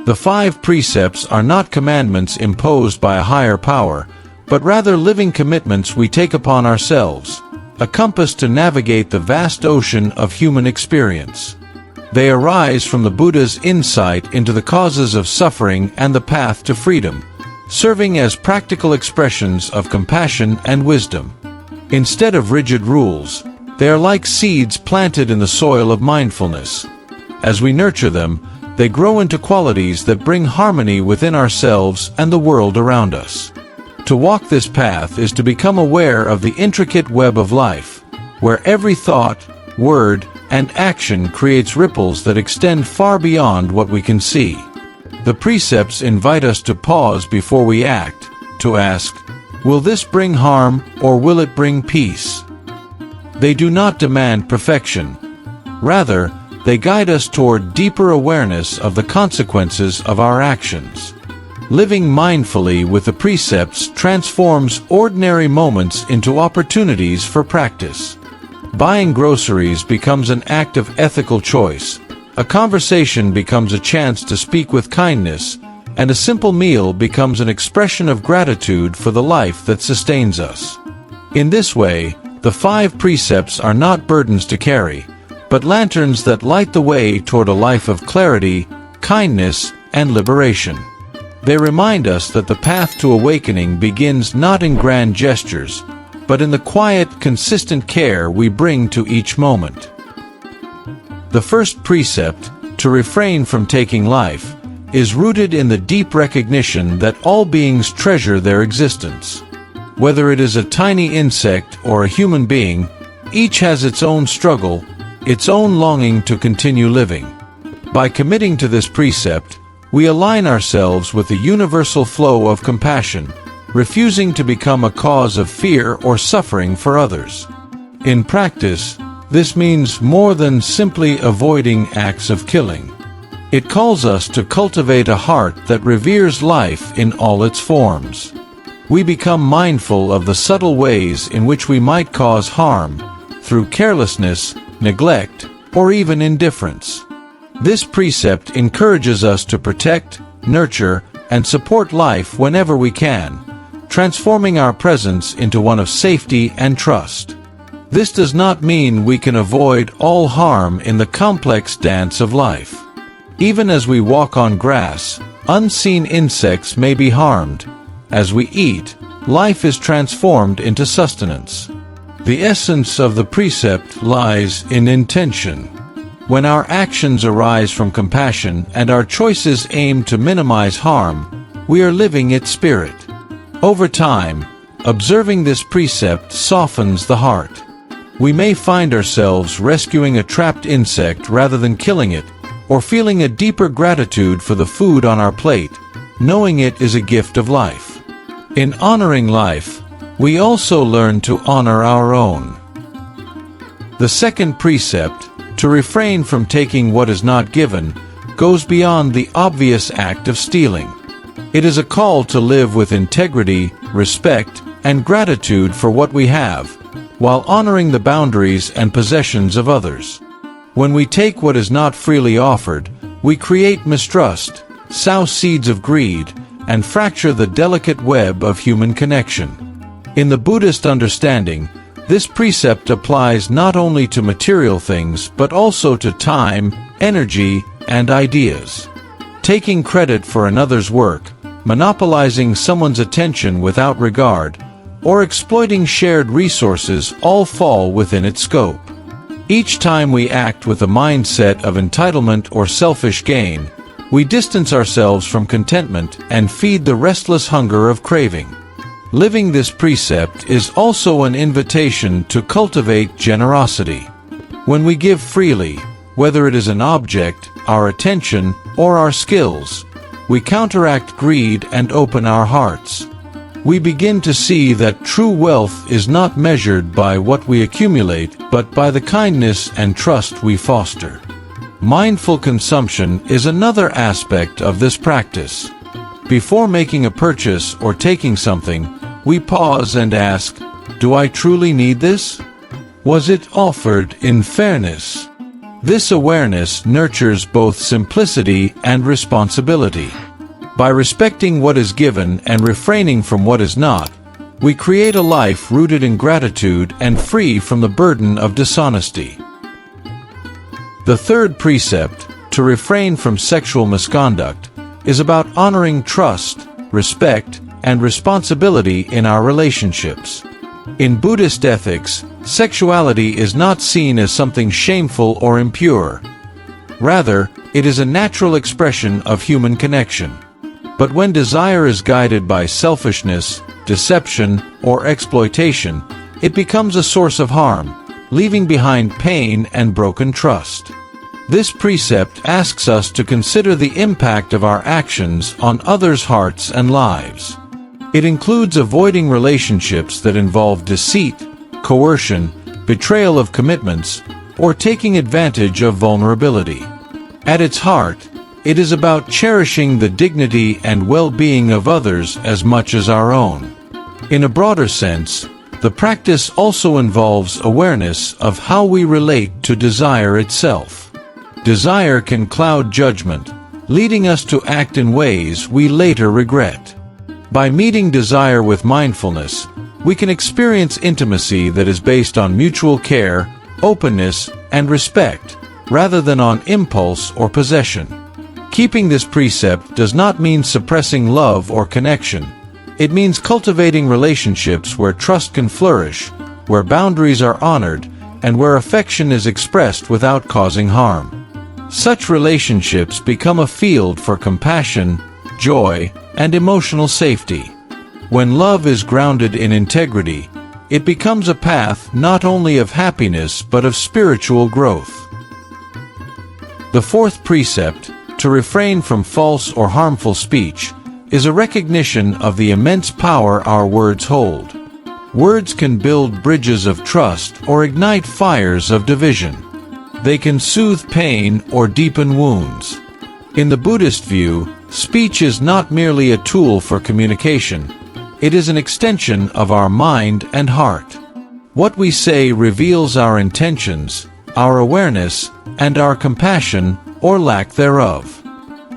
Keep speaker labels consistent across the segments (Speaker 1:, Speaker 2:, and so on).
Speaker 1: The 5 precepts are not commandments imposed by a higher power, but rather living commitments we take upon ourselves, a compass to navigate the vast ocean of human experience. They arise from the Buddha's insight into the causes of suffering and the path to freedom, serving as practical expressions of compassion and wisdom. Instead of rigid rules, they are like seeds planted in the soil of mindfulness. As we nurture them, they grow into qualities that bring harmony within ourselves and the world around us. To walk this path is to become aware of the intricate web of life, where every thought, word, and action creates ripples that extend far beyond what we can see. The precepts invite us to pause before we act, to ask, will this bring harm or will it bring peace? They do not demand perfection. Rather, they guide us toward deeper awareness of the consequences of our actions. Living mindfully with the precepts transforms ordinary moments into opportunities for practice. Buying groceries becomes an act of ethical choice. A conversation becomes a chance to speak with kindness, and a simple meal becomes an expression of gratitude for the life that sustains us. In this way, the 5 precepts are not burdens to carry, but lanterns that light the way toward a life of clarity, kindness, and liberation. They remind us that the path to awakening begins not in grand gestures, but in the quiet, consistent care we bring to each moment. The first precept, to refrain from taking life, is rooted in the deep recognition that all beings treasure their existence. Whether it is a tiny insect or a human being, each has its own struggle, its own longing to continue living. By committing to this precept, we align ourselves with the universal flow of compassion, refusing to become a cause of fear or suffering for others. In practice, this means more than simply avoiding acts of killing. It calls us to cultivate a heart that reveres life in all its forms. We become mindful of the subtle ways in which we might cause harm, through carelessness, neglect, or even indifference. This precept encourages us to protect, nurture, and support life whenever we can, transforming our presence into one of safety and trust. This does not mean we can avoid all harm in the complex dance of life. Even as we walk on grass, unseen insects may be harmed. As we eat, life is transformed into sustenance. The essence of the precept lies in intention. When our actions arise from compassion and our choices aim to minimize harm, we are living its spirit. Over time, observing this precept softens the heart. We may find ourselves rescuing a trapped insect rather than killing it, or feeling a deeper gratitude for the food on our plate, knowing it is a gift of life. In honoring life, we also learn to honor our own. The second precept, to refrain from taking what is not given, goes beyond the obvious act of stealing. It is a call to live with integrity, respect, and gratitude for what we have, while honoring the boundaries and possessions of others. When we take what is not freely offered, we create mistrust, sow seeds of greed, and fracture the delicate web of human connection. In the Buddhist understanding, this precept applies not only to material things but also to time, energy, and ideas. Taking credit for another's work, monopolizing someone's attention without regard, or exploiting shared resources all fall within its scope. Each time we act with a mindset of entitlement or selfish gain, we distance ourselves from contentment and feed the restless hunger of craving. Living this precept is also an invitation to cultivate generosity. When we give freely, whether it is an object, our attention, or our skills, we counteract greed and open our hearts. We begin to see that true wealth is not measured by what we accumulate, but by the kindness and trust we foster. Mindful consumption is another aspect of this practice. Before making a purchase or taking something, we pause and ask, do I truly need this? Was it offered in fairness? This awareness nurtures both simplicity and responsibility. By respecting what is given and refraining from what is not, we create a life rooted in gratitude and free from the burden of dishonesty. The third precept, to refrain from sexual misconduct, is about honoring trust, respect, and responsibility in our relationships. In Buddhist ethics, sexuality is not seen as something shameful or impure. Rather, it is a natural expression of human connection. But when desire is guided by selfishness, deception, or exploitation, it becomes a source of harm, leaving behind pain and broken trust. This precept asks us to consider the impact of our actions on others' hearts and lives. It includes avoiding relationships that involve deceit, coercion, betrayal of commitments, or taking advantage of vulnerability. At its heart, it is about cherishing the dignity and well-being of others as much as our own. In a broader sense, the practice also involves awareness of how we relate to desire itself. Desire can cloud judgment, leading us to act in ways we later regret. By meeting desire with mindfulness, we can experience intimacy that is based on mutual care, openness, and respect, rather than on impulse or possession. Keeping this precept does not mean suppressing love or connection. It means cultivating relationships where trust can flourish, where boundaries are honored, and where affection is expressed without causing harm. Such relationships become a field for compassion, joy, and emotional safety. When love is grounded in integrity, it becomes a path not only of happiness but of spiritual growth. The fourth precept, to refrain from false or harmful speech, is a recognition of the immense power our words hold. Words can build bridges of trust or ignite fires of division. They can soothe pain or deepen wounds. In the Buddhist view, speech is not merely a tool for communication. It is an extension of our mind and heart. What we say reveals our intentions, our awareness, and our compassion, or lack thereof.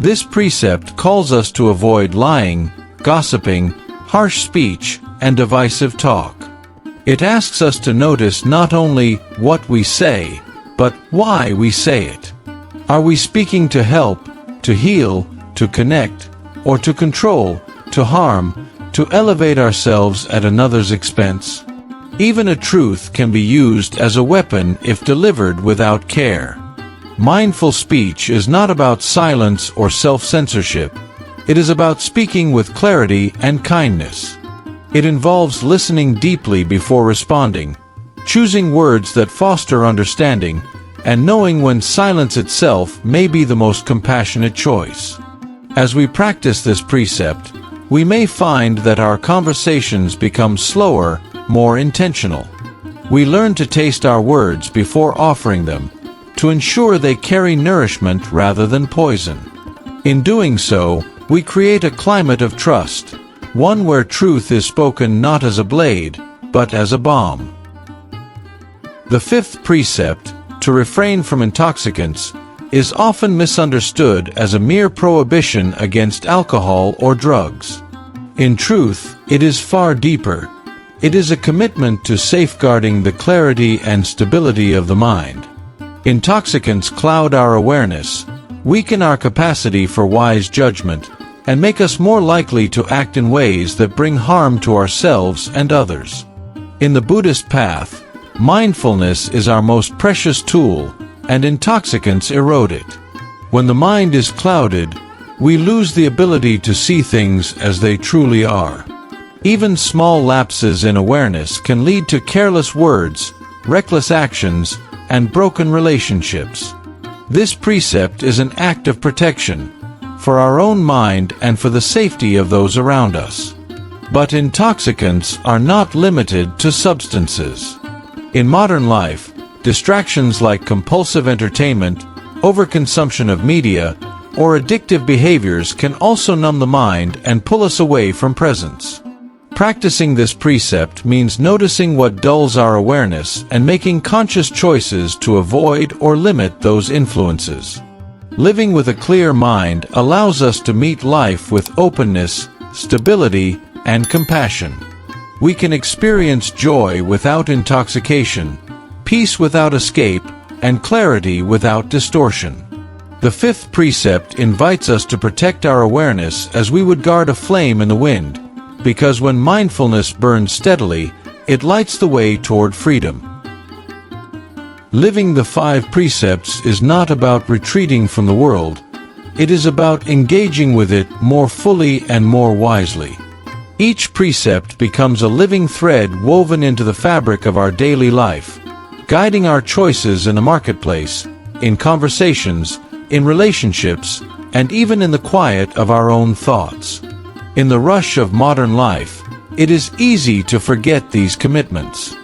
Speaker 1: This precept calls us to avoid lying, gossiping, harsh speech, and divisive talk. It asks us to notice not only what we say, but why we say it. Are we speaking to help, to heal, to connect, or to control, to harm, to elevate ourselves at another's expense? Even a truth can be used as a weapon if delivered without care. Mindful speech is not about silence or self-censorship. It is about speaking with clarity and kindness. It involves listening deeply before responding, choosing words that foster understanding, and knowing when silence itself may be the most compassionate choice. As we practice this precept, we may find that our conversations become slower, more intentional. We learn to taste our words before offering them, to ensure they carry nourishment rather than poison. In doing so, we create a climate of trust, one where truth is spoken not as a blade, but as a balm. The fifth precept, to refrain from intoxicants, is often misunderstood as a mere prohibition against alcohol or drugs. In truth, it is far deeper. It is a commitment to safeguarding the clarity and stability of the mind. Intoxicants cloud our awareness, weaken our capacity for wise judgment, and make us more likely to act in ways that bring harm to ourselves and others. In the Buddhist path, mindfulness is our most precious tool, and intoxicants erode it. When the mind is clouded, we lose the ability to see things as they truly are. Even small lapses in awareness can lead to careless words, reckless actions, and broken relationships. This precept is an act of protection, for our own mind and for the safety of those around us. But intoxicants are not limited to substances. In modern life, distractions like compulsive entertainment, overconsumption of media, or addictive behaviors can also numb the mind and pull us away from presence. Practicing this precept means noticing what dulls our awareness and making conscious choices to avoid or limit those influences. Living with a clear mind allows us to meet life with openness, stability, and compassion. We can experience joy without intoxication, peace without escape, and clarity without distortion. The fifth precept invites us to protect our awareness as we would guard a flame in the wind, because when mindfulness burns steadily, it lights the way toward freedom. Living the five precepts is not about retreating from the world. It is about engaging with it more fully and more wisely. Each precept becomes a living thread woven into the fabric of our daily life, guiding our choices in the marketplace, in conversations, in relationships, and even in the quiet of our own thoughts. In the rush of modern life, it is easy to forget these commitments.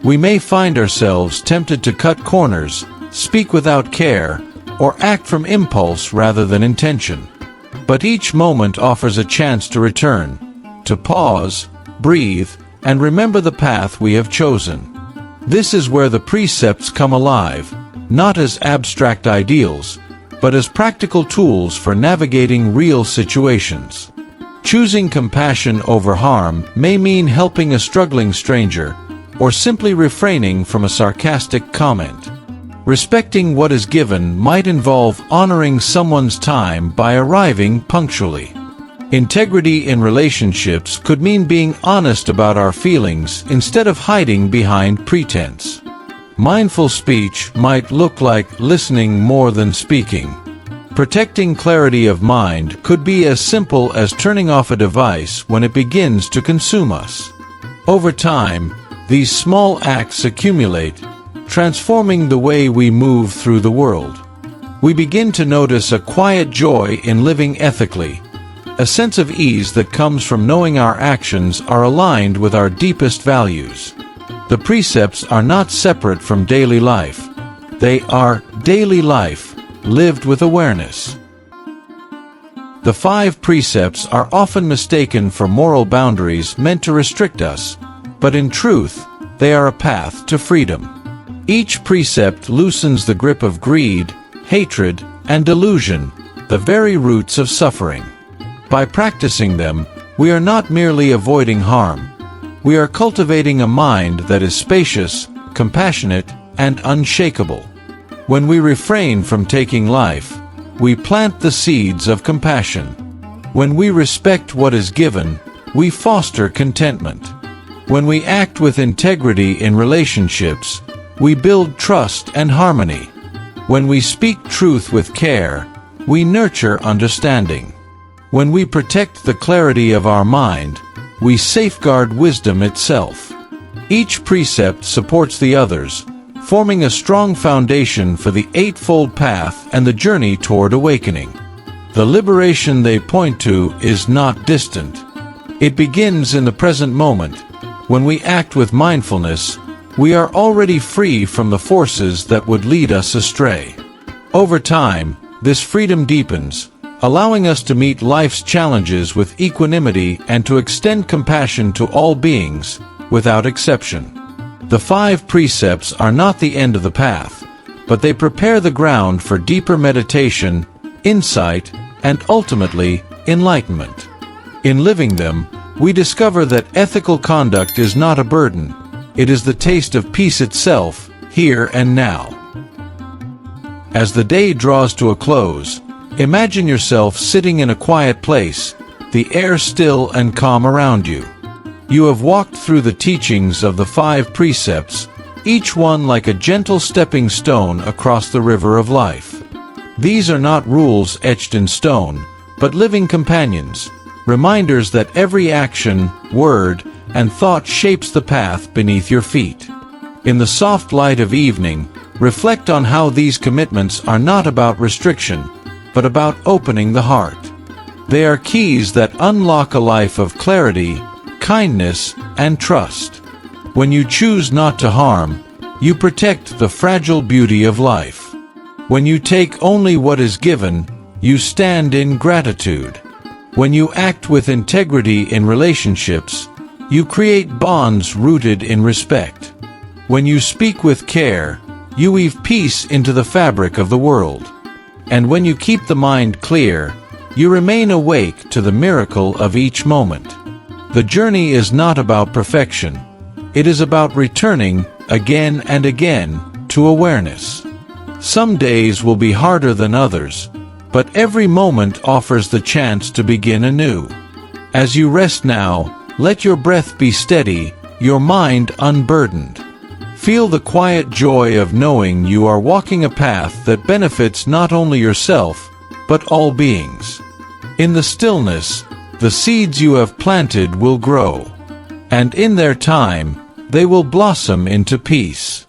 Speaker 1: We may find ourselves tempted to cut corners, speak without care, or act from impulse rather than intention. But each moment offers a chance to return, to pause, breathe, and remember the path we have chosen. This is where the precepts come alive, not as abstract ideals, but as practical tools for navigating real situations. Choosing compassion over harm may mean helping a struggling stranger, or simply refraining from a sarcastic comment. Respecting what is given might involve honoring someone's time by arriving punctually. Integrity in relationships could mean being honest about our feelings instead of hiding behind pretense. Mindful speech might look like listening more than speaking. Protecting clarity of mind could be as simple as turning off a device when it begins to consume us. Over time, these small acts accumulate, transforming the way we move through the world. We begin to notice a quiet joy in living ethically, a sense of ease that comes from knowing our actions are aligned with our deepest values. The precepts are not separate from daily life. They are daily life, lived with awareness. The five precepts are often mistaken for moral boundaries meant to restrict us, but in truth, they are a path to freedom. Each precept loosens the grip of greed, hatred, and delusion, the very roots of suffering. By practicing them, we are not merely avoiding harm. We are cultivating a mind that is spacious, compassionate, and unshakable. When we refrain from taking life, we plant the seeds of compassion. When we respect what is given, we foster contentment. When we act with integrity in relationships, we build trust and harmony. When we speak truth with care, we nurture understanding. When we protect the clarity of our mind, we safeguard wisdom itself. Each precept supports the others, forming a strong foundation for the Eightfold Path and the journey toward awakening. The liberation they point to is not distant. It begins in the present moment. When we act with mindfulness, we are already free from the forces that would lead us astray. Over time, this freedom deepens, allowing us to meet life's challenges with equanimity and to extend compassion to all beings, without exception. The five precepts are not the end of the path, but they prepare the ground for deeper meditation, insight, and ultimately, enlightenment. In living them, we discover that ethical conduct is not a burden. It is the taste of peace itself, here and now. As the day draws to a close, imagine yourself sitting in a quiet place, the air still and calm around you. You have walked through the teachings of the five precepts, each one like a gentle stepping stone across the river of life. These are not rules etched in stone, but living companions, reminders that every action, word, and thought shapes the path beneath your feet. In the soft light of evening, reflect on how these commitments are not about restriction, but about opening the heart. They are keys that unlock a life of clarity, kindness, and trust. When you choose not to harm, you protect the fragile beauty of life. When you take only what is given, you stand in gratitude. When you act with integrity in relationships, You create bonds rooted in respect. When you speak with care, you weave peace into the fabric of the world. And when you keep the mind clear, you remain awake to the miracle of each moment. The journey is not about perfection. It is about returning, again and again, to awareness. Some days will be harder than others, but every moment offers the chance to begin anew. As you rest now, let your breath be steady, your mind unburdened. Feel the quiet joy of knowing you are walking a path that benefits not only yourself, but all beings. In the stillness, the seeds you have planted will grow, and in their time, they will blossom into peace.